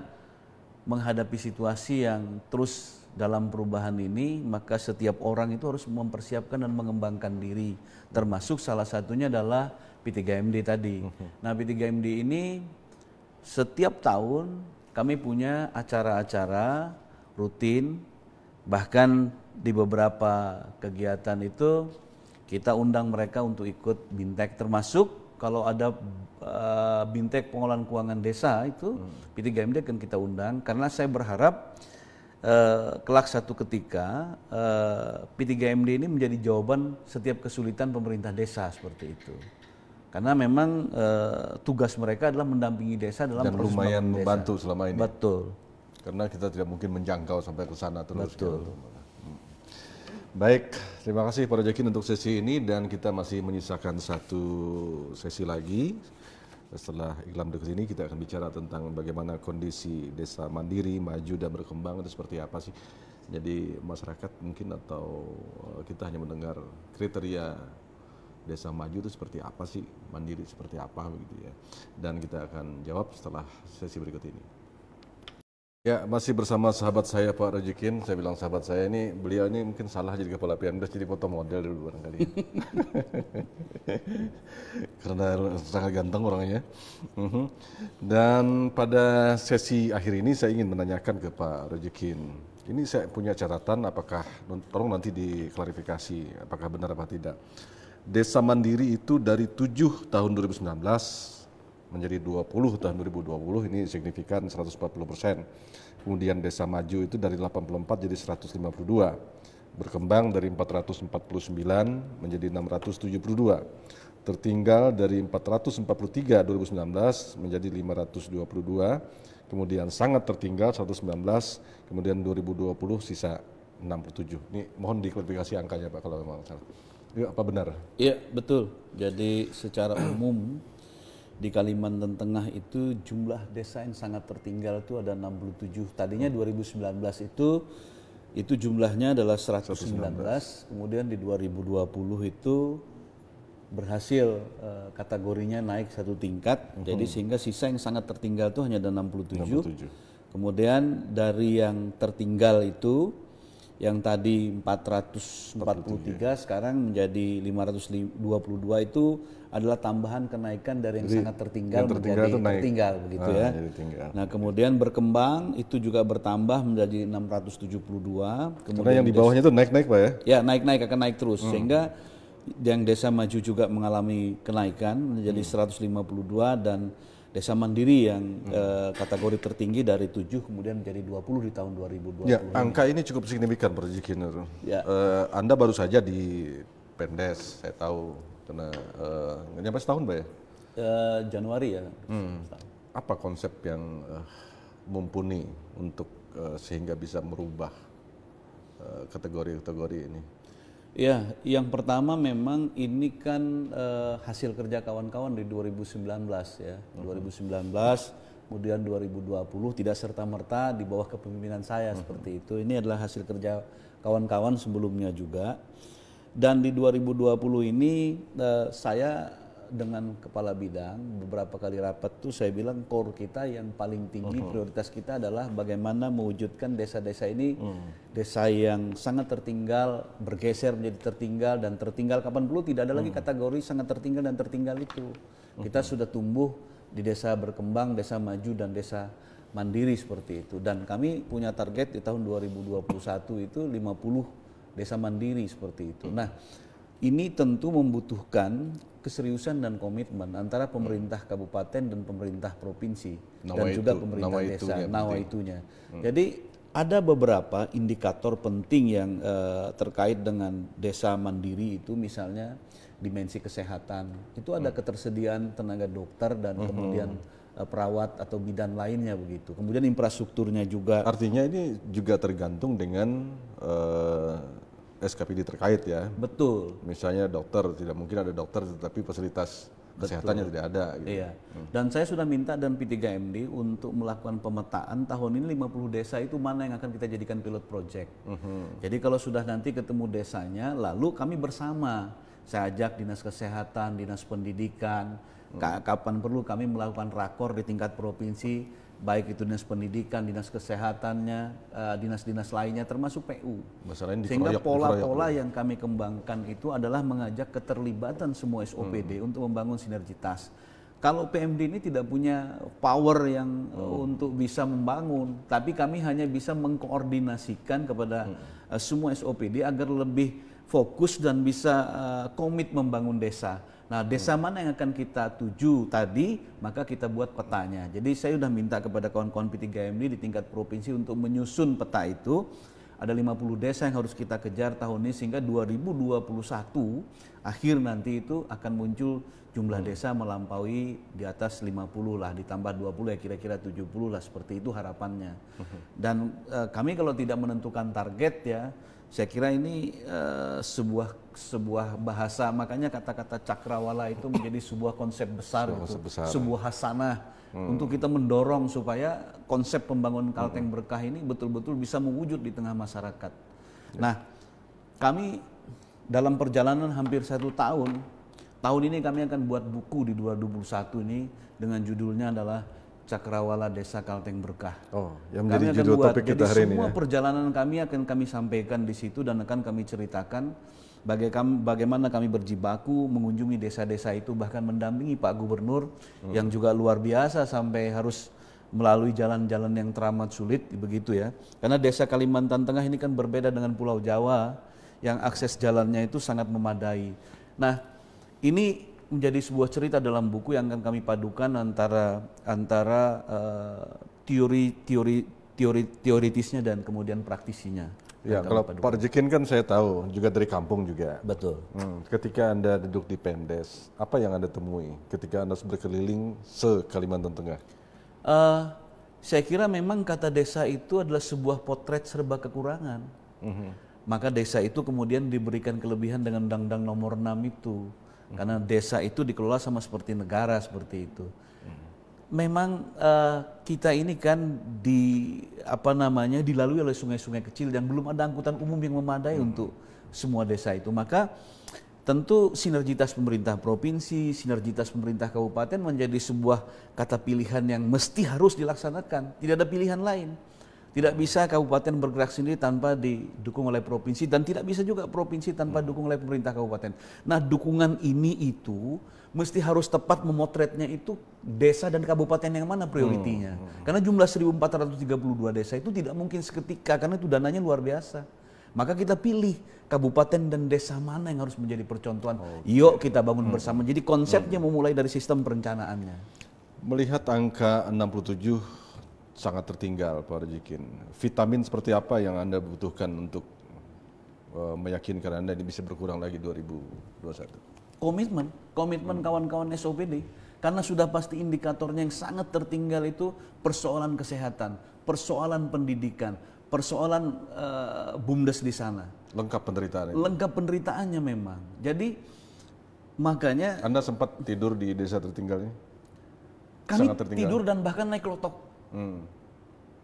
menghadapi situasi yang terus dalam perubahan ini, maka setiap orang itu harus mempersiapkan dan mengembangkan diri. Termasuk salah satunya adalah P3MD tadi. Nah, P3MD ini setiap tahun kami punya acara-acara rutin, bahkan di beberapa kegiatan itu kita undang mereka untuk ikut BINTEK, termasuk kalau ada BINTEK pengelolaan keuangan desa itu P3MD akan kita undang, karena saya berharap kelak satu ketika P3MD ini menjadi jawaban setiap kesulitan pemerintah desa seperti itu. Karena memang tugas mereka adalah mendampingi desa dalam dan proses lumayan desa. membantu selama ini. Betul. Karena kita tidak mungkin menjangkau sampai ke sana terus. Betul. Gitu. Baik, terima kasih Pak Rezekin untuk sesi ini, dan kita masih menyisakan satu sesi lagi. Setelah iklan berikut ini kita akan bicara tentang bagaimana kondisi desa mandiri, maju dan berkembang itu seperti apa sih. Jadi masyarakat mungkin atau kita hanya mendengar kriteria desa maju itu seperti apa sih, mandiri seperti apa begitu ya. Dan kita akan jawab setelah sesi berikut ini. Ya, masih bersama sahabat saya Pak Rezekin. Saya bilang sahabat saya ini, beliau ini mungkin salah jadi kepala PMDes, jadi foto model dulu barangkali. Karena sangat ganteng orangnya. Dan pada sesi akhir ini saya ingin menanyakan ke Pak Rezekin. Ini saya punya catatan, apakah, tolong nanti diklarifikasi apakah benar apa tidak. Desa mandiri itu dari 7 tahun 2019 menjadi 20 tahun 2020, ini signifikan 140%. Kemudian desa maju itu dari 84 jadi 152. Berkembang dari 449 menjadi 672. Tertinggal dari 443 2019 menjadi 522. kemudian sangat tertinggal 119, kemudian 2020 sisa 67. Ini mohon diklarifikasi angkanya Pak kalau memang salah. Itu apa benar? Iya, betul. Jadi secara umum di Kalimantan Tengah itu jumlah desa yang sangat tertinggal itu ada 67. Tadinya 2019 itu jumlahnya adalah 119, kemudian di 2020 itu berhasil kategorinya naik satu tingkat, jadi sehingga sisa yang sangat tertinggal itu hanya ada 67. Kemudian dari yang tertinggal itu yang tadi 443 sekarang menjadi 522 itu adalah tambahan kenaikan dari yang sangat tertinggal menjadi tertinggal begitu ya. Nah, kemudian berkembang itu juga bertambah menjadi 672. Kemudian karena yang di bawahnya itu naik-naik Pak ya? Ya, naik-naik akan naik terus sehingga yang desa maju juga mengalami kenaikan menjadi 152 dan desa mandiri yang kategori tertinggi dari 7 kemudian menjadi 20 di tahun 2020. Ya, angka ini cukup signifikan Pak Rejeki Nur. Ya. Anda baru saja di Pendes, saya tahu karena nggak nyampe setahun Pak ya? Januari ya. Apa konsep yang mumpuni untuk sehingga bisa merubah kategori-kategori ini? Ya, yang pertama memang ini kan hasil kerja kawan-kawan di 2019 ya. 2019, kemudian 2020 tidak serta-merta di bawah kepemimpinan saya seperti itu. Ini adalah hasil kerja kawan-kawan sebelumnya juga. Dan di 2020 ini saya dengan kepala bidang beberapa kali rapat tuh saya bilang core kita yang paling tinggi prioritas kita adalah bagaimana mewujudkan desa-desa ini desa yang sangat tertinggal bergeser menjadi tertinggal dan tertinggal kapan perlu, tidak ada lagi kategori sangat tertinggal dan tertinggal itu. Kita sudah tumbuh di desa berkembang, desa maju dan desa mandiri seperti itu, dan kami punya target di tahun 2021 itu 50 desa mandiri seperti itu. Nah, ini tentu membutuhkan keseriusan dan komitmen antara pemerintah kabupaten dan pemerintah provinsi dan juga pemerintah desa, nawaitunya. Jadi ada beberapa indikator penting yang terkait dengan desa mandiri itu, misalnya dimensi kesehatan. Itu ada ketersediaan tenaga dokter dan kemudian perawat atau bidan lainnya begitu. Kemudian infrastrukturnya juga. Artinya ini juga tergantung dengan SKPD terkait ya. Betul. Misalnya dokter, tidak mungkin ada dokter tetapi fasilitas kesehatannya tidak ada. Gitu. Iya. Dan saya sudah minta dan P3MD untuk melakukan pemetaan tahun ini 50 desa itu mana yang akan kita jadikan pilot project. Jadi kalau sudah nanti ketemu desanya, lalu kami bersama, saya ajak dinas kesehatan, dinas pendidikan, kapan perlu kami melakukan rakor di tingkat provinsi, baik itu dinas pendidikan, dinas kesehatannya, dinas-dinas lainnya termasuk PU. Sehingga pola-pola yang kami kembangkan itu adalah mengajak keterlibatan semua SOPD untuk membangun sinergitas. Kalau PMD ini tidak punya power yang untuk bisa membangun, tapi kami hanya bisa mengkoordinasikan kepada semua SOPD agar lebih fokus dan bisa komit membangun desa. Nah, desa mana yang akan kita tuju tadi, maka kita buat petanya. Jadi saya sudah minta kepada kawan-kawan P3MD di tingkat provinsi untuk menyusun peta itu. Ada 50 desa yang harus kita kejar tahun ini sehingga 2021 akhir nanti itu akan muncul jumlah desa melampaui di atas 50 lah, ditambah 20 ya kira-kira 70 lah, seperti itu harapannya. Dan kami kalau tidak menentukan target ya, saya kira ini sebuah bahasa, makanya kata-kata cakrawala itu menjadi sebuah konsep besar, sebuah hasanah untuk kita mendorong supaya konsep pembangunan Kalteng Berkah ini betul-betul bisa mewujud di tengah masyarakat. Nah, kami dalam perjalanan hampir 1 tahun ini kami akan buat buku di 2021 ini dengan judulnya adalah Cakrawala Desa Kalteng Berkah. Oh, yang menjadi judul topik kita hari ini. Semua perjalanan kami akan kami sampaikan di situ dan akan kami ceritakan bagaimana kami berjibaku mengunjungi desa-desa itu, bahkan mendampingi Pak Gubernur yang juga luar biasa sampai harus melalui jalan-jalan yang teramat sulit begitu ya. Karena desa Kalimantan Tengah ini kan berbeda dengan Pulau Jawa yang akses jalannya itu sangat memadai. Nah, ini menjadi sebuah cerita dalam buku yang akan kami padukan antara teoritisnya dan kemudian praktisinya. Ya, kalau Pak Rejekin kan saya tahu juga dari kampung juga. Betul. Ketika Anda duduk di Pendes, apa yang Anda temui ketika Anda berkeliling se Kalimantan Tengah? Saya kira memang kata desa itu adalah sebuah potret serba kekurangan. Maka desa itu kemudian diberikan kelebihan dengan Undang-Undang Nomor 6 itu. Karena desa itu dikelola sama seperti negara seperti itu. Memang kita ini kan dilalui oleh sungai-sungai kecil yang belum ada angkutan umum yang memadai untuk semua desa itu. Maka tentu sinergitas pemerintah provinsi, sinergitas pemerintah kabupaten menjadi sebuah kata pilihan yang mesti harus dilaksanakan. Tidak ada pilihan lain. Tidak bisa kabupaten bergerak sendiri tanpa didukung oleh provinsi, dan tidak bisa juga provinsi tanpa didukung oleh pemerintah kabupaten. Nah, dukungan ini itu mesti harus tepat memotretnya itu desa dan kabupaten yang mana prioritinya. Karena jumlah 1.432 desa itu tidak mungkin seketika, karena itu dananya luar biasa. Maka kita pilih kabupaten dan desa mana yang harus menjadi percontohan. Yuk kita bangun bersama. Jadi konsepnya memulai dari sistem perencanaannya. Melihat angka 67 sangat tertinggal Pak Rojikin. Vitamin seperti apa yang Anda butuhkan untuk meyakinkan Anda ini bisa berkurang lagi 2021? Komitmen kawan-kawan SOPD. Karena sudah pasti indikatornya yang sangat tertinggal itu persoalan kesehatan, persoalan pendidikan, persoalan BUMDes di sana. Lengkap penderitaannya. Lengkap penderitaannya memang. Jadi makanya Anda sempat tidur di desa tertinggal ini? Kami tidur dan bahkan naik lotok.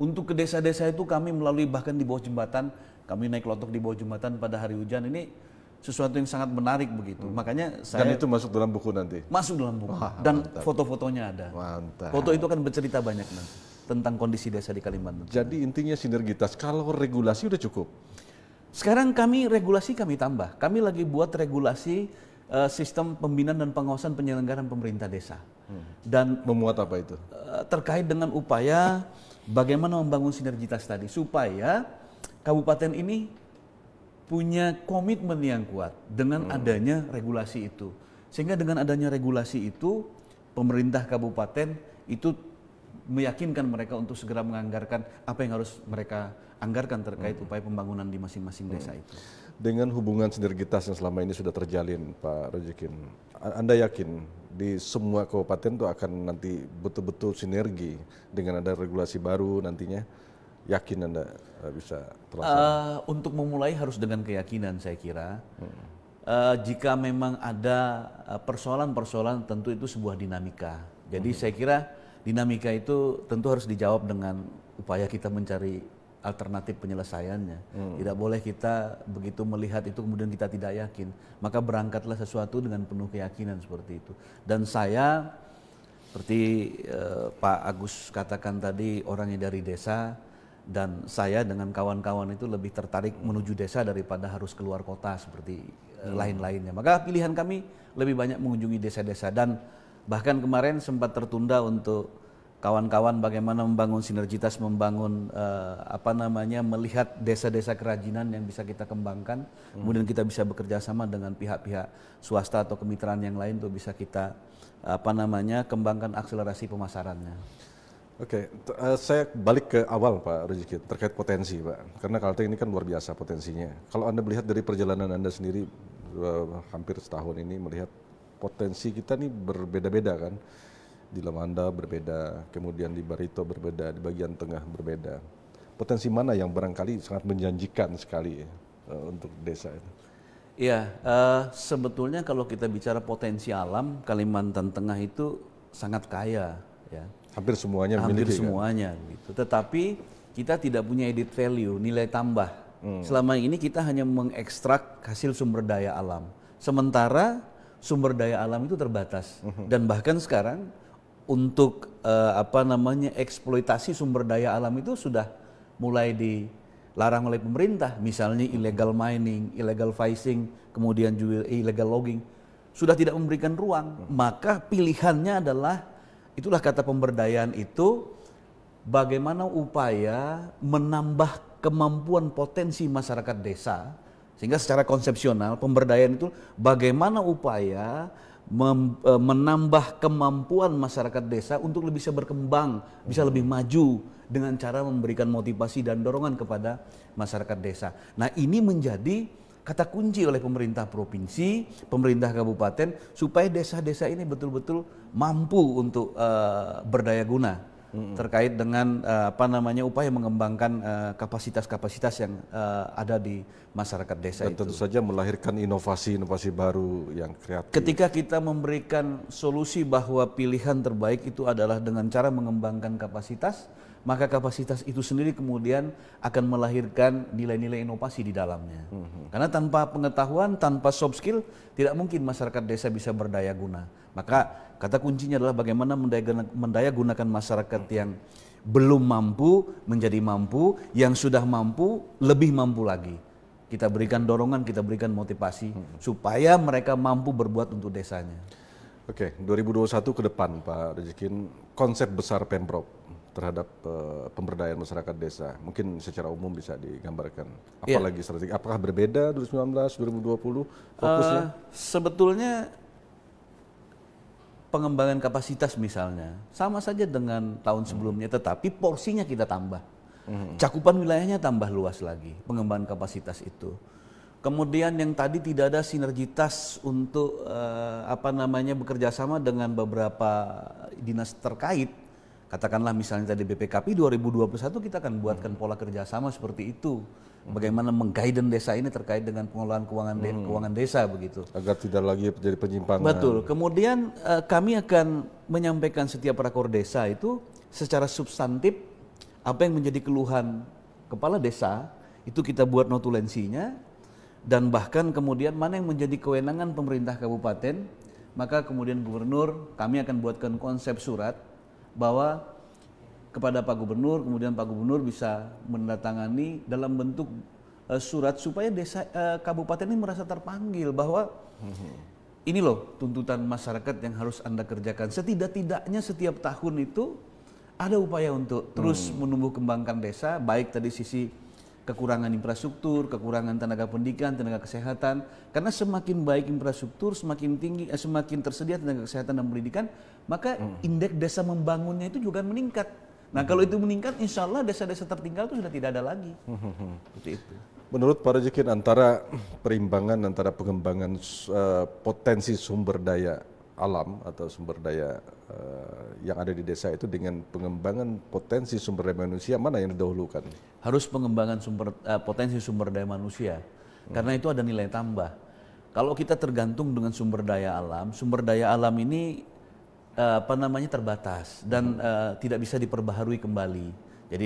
Untuk ke desa-desa itu kami melalui bahkan di bawah jembatan, kami naik lotok di bawah jembatan pada hari hujan. Ini sesuatu yang sangat menarik begitu. Makanya saya. Dan itu masuk dalam buku nanti? Masuk dalam buku. Dan foto-fotonya ada. Mantap. Foto itu akan bercerita banyak nanti tentang kondisi desa di Kalimantan. Jadi intinya sinergitas. Kalau regulasi udah cukup? Sekarang regulasi kami tambah. Kami lagi buat regulasi sistem pembinaan dan pengawasan penyelenggaraan pemerintah desa. Dan memuat apa itu? Terkait dengan upaya bagaimana membangun sinergitas tadi supaya kabupaten ini punya komitmen yang kuat dengan adanya regulasi itu. Sehingga dengan adanya regulasi itu pemerintah kabupaten itu meyakinkan mereka untuk segera menganggarkan apa yang harus mereka anggarkan terkait upaya pembangunan di masing-masing desa itu. Dengan hubungan sinergitas yang selama ini sudah terjalin Pak Rojikin, Anda yakin di semua kabupaten itu akan nanti betul-betul sinergi dengan ada regulasi baru nantinya? Yakin Anda bisa terlaksana? Untuk memulai harus dengan keyakinan saya kira. Jika memang ada persoalan-persoalan tentu itu sebuah dinamika. Jadi saya kira dinamika itu tentu harus dijawab dengan upaya kita mencari alternatif penyelesaiannya. Tidak boleh kita begitu melihat itu kemudian kita tidak yakin. Maka berangkatlah sesuatu dengan penuh keyakinan seperti itu. Dan saya seperti Pak Agus katakan tadi, orangnya dari desa, dan saya dengan kawan-kawan itu lebih tertarik menuju desa daripada harus keluar kota seperti lain-lainnya. Maka pilihan kami lebih banyak mengunjungi desa-desa, dan bahkan kemarin sempat tertunda untuk kawan-kawan bagaimana membangun sinergitas, membangun melihat desa-desa kerajinan yang bisa kita kembangkan, kemudian kita bisa bekerja sama dengan pihak-pihak swasta atau kemitraan yang lain untuk bisa kita kembangkan akselerasi pemasarannya. Oke, saya balik ke awal Pak Rojikin terkait potensi Pak, karena Kalteng ini kan luar biasa potensinya. Kalau Anda melihat dari perjalanan Anda sendiri hampir setahun ini, melihat potensi kita nih berbeda-beda kan. Di Lamanda berbeda, kemudian di Barito berbeda, di bagian tengah berbeda. Potensi mana yang barangkali sangat menjanjikan sekali untuk desa itu? Iya, sebetulnya kalau kita bicara potensi alam, Kalimantan Tengah itu sangat kaya, ya. Hampir semuanya Hampir memiliki. Semuanya, kan? Gitu. Tetapi kita tidak punya added value, nilai tambah. Selama ini kita hanya mengekstrak hasil sumber daya alam. Sementara sumber daya alam itu terbatas. Dan bahkan sekarang untuk eksploitasi sumber daya alam itu sudah mulai dilarang oleh pemerintah, misalnya illegal mining, illegal fishing, kemudian juga illegal logging, sudah tidak memberikan ruang. Maka pilihannya adalah, itulah kata pemberdayaan itu, bagaimana upaya menambah kemampuan potensi masyarakat desa, sehingga secara konsepsional pemberdayaan itu bagaimana upaya menambah kemampuan masyarakat desa untuk lebih bisa berkembang, bisa lebih maju dengan cara memberikan motivasi dan dorongan kepada masyarakat desa. Nah, ini menjadi kata kunci oleh pemerintah provinsi, pemerintah kabupaten, supaya desa-desa ini betul-betul mampu untuk berdaya guna. terkait dengan upaya mengembangkan kapasitas-kapasitas yang ada di masyarakat desa Dan itu. tentu saja melahirkan inovasi-inovasi baru yang kreatif. Ketika kita memberikan solusi bahwa pilihan terbaik itu adalah dengan cara mengembangkan kapasitas, maka kapasitas itu sendiri kemudian akan melahirkan nilai-nilai inovasi di dalamnya. Karena tanpa pengetahuan, tanpa soft skill, tidak mungkin masyarakat desa bisa berdaya guna. Maka kata kuncinya adalah bagaimana mendaya gunakan masyarakat yang belum mampu menjadi mampu, yang sudah mampu lebih mampu lagi. Kita berikan dorongan, kita berikan motivasi supaya mereka mampu berbuat untuk desanya. Oke, 2021 ke depan Pak Rezekin, konsep besar Pemprov terhadap pemberdayaan masyarakat desa, mungkin secara umum bisa digambarkan. Apalagi strategi, apakah berbeda 2019, 2020 fokusnya? Sebetulnya pengembangan kapasitas misalnya sama saja dengan tahun sebelumnya, tetapi porsinya kita tambah. Cakupan wilayahnya tambah luas lagi, pengembangan kapasitas itu. Kemudian yang tadi tidak ada sinergitas untuk bekerja sama dengan beberapa dinas terkait. Katakanlah misalnya tadi BPKP 2021 kita akan buatkan pola kerjasama seperti itu. Bagaimana mengguidance desa ini terkait dengan pengelolaan keuangan desa begitu. Agar tidak lagi terjadi penyimpangan. Betul. Kemudian kami akan menyampaikan setiap rakor desa itu secara substantif apa yang menjadi keluhan kepala desa itu kita buat notulensinya, dan bahkan kemudian mana yang menjadi kewenangan pemerintah kabupaten, maka kemudian gubernur kami akan buatkan konsep surat bahwa kepada Pak Gubernur, kemudian Pak Gubernur bisa menandatangani dalam bentuk surat supaya desa kabupaten ini merasa terpanggil bahwa ini loh tuntutan masyarakat yang harus Anda kerjakan. Setidak-tidaknya setiap tahun itu ada upaya untuk terus menumbuh kembangkan desa, baik tadi sisi kekurangan infrastruktur, kekurangan tenaga pendidikan, tenaga kesehatan. Karena semakin baik infrastruktur, semakin tersedia tenaga kesehatan dan pendidikan, maka indeks desa membangunnya itu juga meningkat. Nah kalau itu meningkat, insya Allah desa-desa tertinggal itu sudah tidak ada lagi. Seperti itu. Menurut Pak Rezekin, antara perimbangan antara pengembangan potensi sumber daya alam atau sumber daya yang ada di desa itu dengan pengembangan potensi sumber daya manusia, mana yang didahulukan? Harus pengembangan potensi sumber daya manusia, karena itu ada nilai tambah. Kalau kita tergantung dengan sumber daya alam ini terbatas dan tidak bisa diperbaharui kembali. Jadi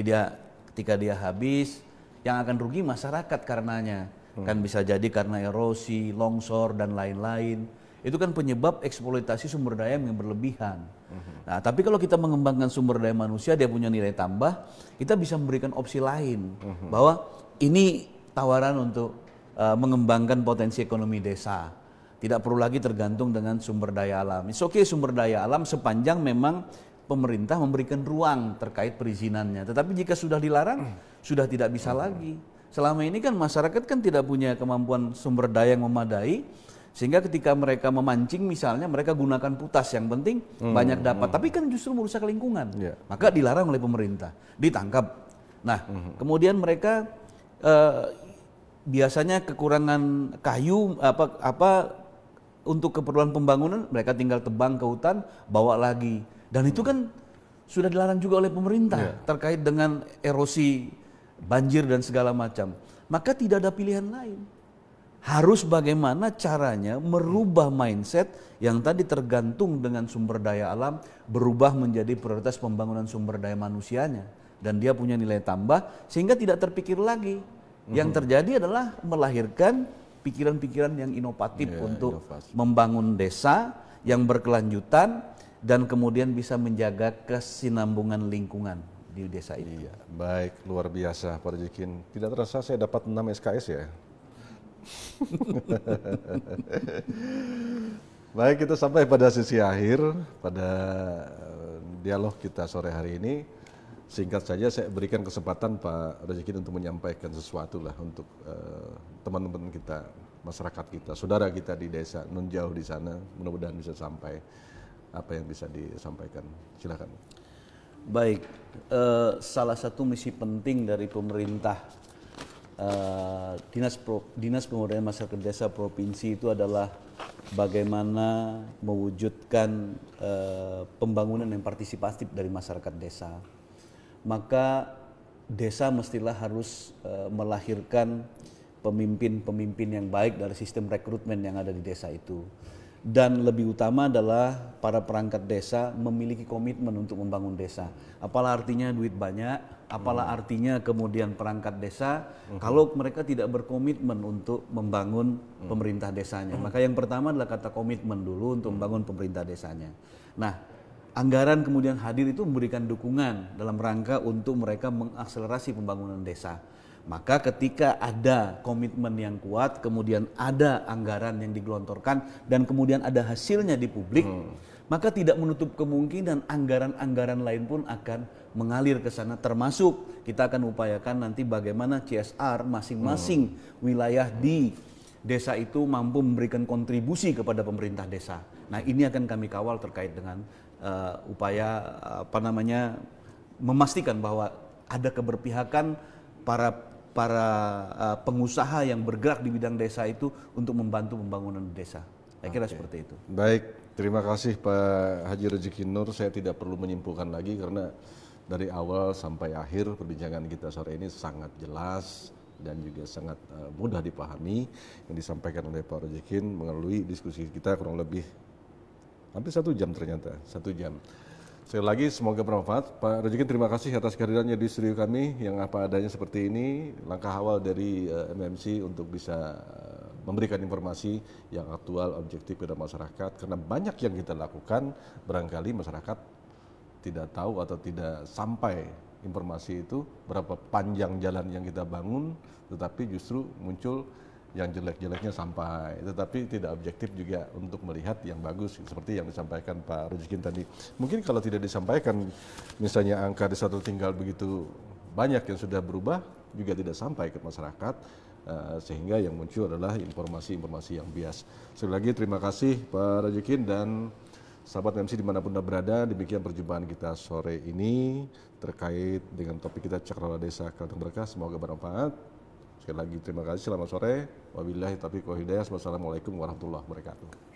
ketika dia habis, yang akan rugi masyarakat karenanya. Kan bisa jadi karena erosi, longsor dan lain-lain. Itu kan penyebab eksploitasi sumber daya yang berlebihan. Nah, tapi kalau kita mengembangkan sumber daya manusia, dia punya nilai tambah, kita bisa memberikan opsi lain bahwa ini tawaran untuk mengembangkan potensi ekonomi desa. Tidak perlu lagi tergantung dengan sumber daya alam. It's okay sumber daya alam sepanjang memang pemerintah memberikan ruang terkait perizinannya. Tetapi jika sudah dilarang, sudah tidak bisa lagi. Selama ini kan masyarakat kan tidak punya kemampuan sumber daya yang memadai, sehingga ketika mereka memancing misalnya mereka gunakan putas, yang penting banyak dapat, tapi kan justru merusak lingkungan. Maka dilarang oleh pemerintah, ditangkap. Nah, kemudian mereka biasanya kekurangan kayu untuk keperluan pembangunan, mereka tinggal tebang ke hutan, bawa lagi. Dan itu kan sudah dilarang juga oleh pemerintah terkait dengan erosi, banjir dan segala macam. Maka tidak ada pilihan lain. Harus bagaimana caranya merubah mindset yang tadi tergantung dengan sumber daya alam, berubah menjadi prioritas pembangunan sumber daya manusianya. Dan dia punya nilai tambah sehingga tidak terpikir lagi. Yang terjadi adalah melahirkan pikiran-pikiran yang inovatif untuk membangun desa yang berkelanjutan dan kemudian bisa menjaga kesinambungan lingkungan di desa itu. Iya, baik, luar biasa Pak Rezekin. Tidak terasa saya dapat 6 SKS ya. Baik, kita sampai pada sesi akhir pada dialog kita sore hari ini. Singkat saja saya berikan kesempatan Pak Rezekin untuk menyampaikan sesuatu lah untuk teman-teman kita, masyarakat kita, saudara kita di desa non jauh di sana. Mudah-mudahan bisa sampai apa yang bisa disampaikan. Silakan. Baik, salah satu misi penting dari pemerintah Dinas Pemberdayaan Masyarakat Desa Provinsi itu adalah bagaimana mewujudkan pembangunan yang partisipatif dari masyarakat desa. Maka desa mestilah harus melahirkan pemimpin-pemimpin yang baik dari sistem rekrutmen yang ada di desa itu. Dan lebih utama adalah para perangkat desa memiliki komitmen untuk membangun desa. Apalah artinya duit banyak, apalah artinya kemudian perangkat desa kalau mereka tidak berkomitmen untuk membangun pemerintah desanya. Maka yang pertama adalah kata komitmen dulu untuk membangun pemerintah desanya. Nah, anggaran kemudian hadir itu memberikan dukungan dalam rangka untuk mereka mengakselerasi pembangunan desa. Maka ketika ada komitmen yang kuat, kemudian ada anggaran yang digelontorkan, dan kemudian ada hasilnya di publik, maka tidak menutup kemungkinan anggaran-anggaran lain pun akan mengalir ke sana, termasuk kita akan upayakan nanti bagaimana CSR masing-masing wilayah di desa itu mampu memberikan kontribusi kepada pemerintah desa. Nah, ini akan kami kawal terkait dengan upaya memastikan bahwa ada keberpihakan para pengusaha yang bergerak di bidang desa itu untuk membantu pembangunan desa. Saya kira seperti itu. Baik, terima kasih Pak Haji Rezeki Nur. Saya tidak perlu menyimpulkan lagi karena dari awal sampai akhir perbincangan kita sore ini sangat jelas dan juga sangat mudah dipahami yang disampaikan oleh Pak Rezeki melalui diskusi kita kurang lebih hampir 1 jam ternyata, 1 jam. Sekali lagi semoga bermanfaat. Pak Rezeki, terima kasih atas kehadirannya di studio kami yang apa adanya seperti ini. Langkah awal dari MMC untuk bisa memberikan informasi yang aktual, objektif kepada masyarakat. Karena banyak yang kita lakukan, barangkali masyarakat tidak tahu atau tidak sampai informasi itu, berapa panjang jalan yang kita bangun, tetapi justru muncul yang jelek-jeleknya sampai, tetapi tidak objektif juga untuk melihat yang bagus seperti yang disampaikan Pak Rezeki tadi. Mungkin kalau tidak disampaikan, misalnya angka di satu tinggal begitu banyak yang sudah berubah, juga tidak sampai ke masyarakat, sehingga yang muncul adalah informasi-informasi yang bias. Sekali lagi terima kasih Pak Rezeki dan sahabat MC dimanapun Anda berada. Demikian perjumpaan kita sore ini terkait dengan topik kita Cakrawala Desa Kalteng Berkah. Semoga bermanfaat. Sekali lagi terima kasih, selamat sore. Wabillahi taufiq wal hidayah. Wassalamualaikum warahmatullahi wabarakatuh.